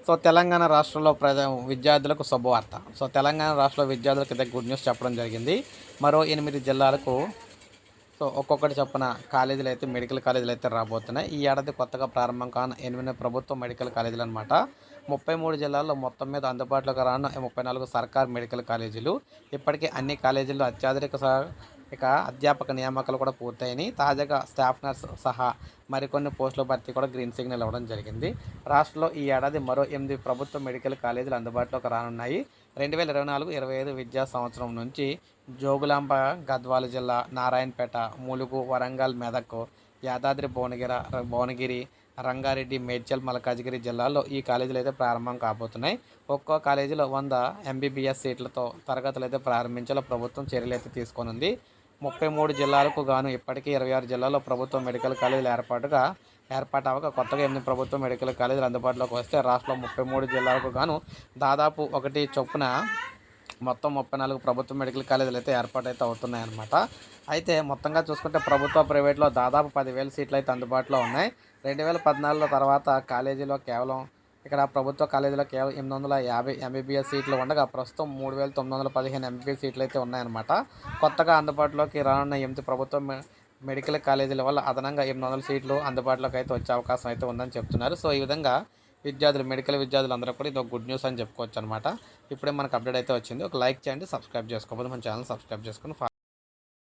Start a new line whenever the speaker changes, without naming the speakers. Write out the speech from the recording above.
So Telangana రాష్ట్రంలో విద్యార్థులకు శుభవార్త. సో తెలంగాణ రాష్ట్రంలో విద్యార్థులకు ఇదే గుడ్ న్యూస్ చెప్పడం జరిగింది. మరో 8 జిల్లాలకు ఒక్కొక్కటి చొప్పున కాలేజీలు అయితే మెడికల్ కాలేజీలు అయితే రాబోతున్నాయి. ఈ ఏడాది కొత్తగా ప్రారంభం కానున్న 8 ప్రభుత్వ మెడికల్ కాలేజీలు అనమాట. 33 జిల్లాల్లో మొత్తం మీద అందుబాటులోకి రానున్న 34 సర్కారు మెడికల్ కాలేజీలు. ఇప్పటికే అన్ని కాలేజీల్లో అధ్యాపక నియామకాలు కూడా పూర్తయినాయి. తాజాగా స్టాఫ్ నర్స్ సహా మరికొన్ని పోస్టుల భర్తీ కూడా గ్రీన్ సిగ్నల్ ఇవ్వడం జరిగింది. రాష్ట్రంలో ఈ ఏడాది మరో 8 ప్రభుత్వ మెడికల్ కాలేజీలు అందుబాటులోకి రానున్నాయి. 2024-25 విద్యా సంవత్సరం నుంచి జోగులాంబ గద్వాల జిల్లా, నారాయణపేట, ములుగు, వరంగల్, మెదక్, యాదాద్రి భువనగిరి, రంగారెడ్డి, మేడ్చల్, మల్కాజ్గిరి జిల్లాల్లో ఈ కాలేజీలు అయితే ప్రారంభం కాబోతున్నాయి. ఒక్కో కాలేజీలో 100 ఎంబీబీఎస్ సీట్లతో తరగతులు అయితే ప్రారంభించేలా ప్రభుత్వం చర్యలు అయితే తీసుకొనుంది. 33 జిల్లాలకు గాను ఇప్పటికీ 26 జిల్లాల్లో ప్రభుత్వ మెడికల్ కాలేజీలు ఏర్పాటవగా కొత్తగా 8 ప్రభుత్వ మెడికల్ కాలేజీలు అందుబాటులోకి వస్తే రాష్ట్రంలో 33 జిల్లాలకు గాను దాదాపు ఒకటి చొప్పున మొత్తం 34 ప్రభుత్వ మెడికల్ కాలేజీలు అయితే ఏర్పాటైతే అవుతున్నాయన్నమాట. అయితే మొత్తంగా చూసుకుంటే ప్రభుత్వ, ప్రైవేట్లో దాదాపు 10,000 సీట్లు అయితే అందుబాటులో ఉన్నాయి. 2014 తర్వాత ప్రభుత్వ కాలేజీలో కేవలం 850 ఎంబీబీఎస్ సీట్లు ఉండగా ప్రస్తుతం 3,915 ఎంబీబీఎస్ సీట్లు అయితే ఉన్నాయన్నమాట. కొత్తగా అందుబాటులోకి రానున్న 8 ప్రభుత్వ మెడికల్ కాలేజీల వల్ల అదనంగా 800 సీట్లు అందుబాటులోకి అయితే వచ్చే అవకాశం అయితే ఉందని చెప్తున్నారు. సో ఈ విధంగా మెడికల్ విద్యార్థులు అందరూ కూడా ఇది ఒక గుడ్ న్యూస్ అని చెప్పుకోవచ్చు అనమాట. ఇప్పుడే మనకు అప్డేట్ అయితే వచ్చింది. ఒక లైక్ చేయండి, సబ్స్క్రైబ్ చేసుకోకపోతే మన ఛానల్ సబ్స్క్రైబ్ చేసుకుని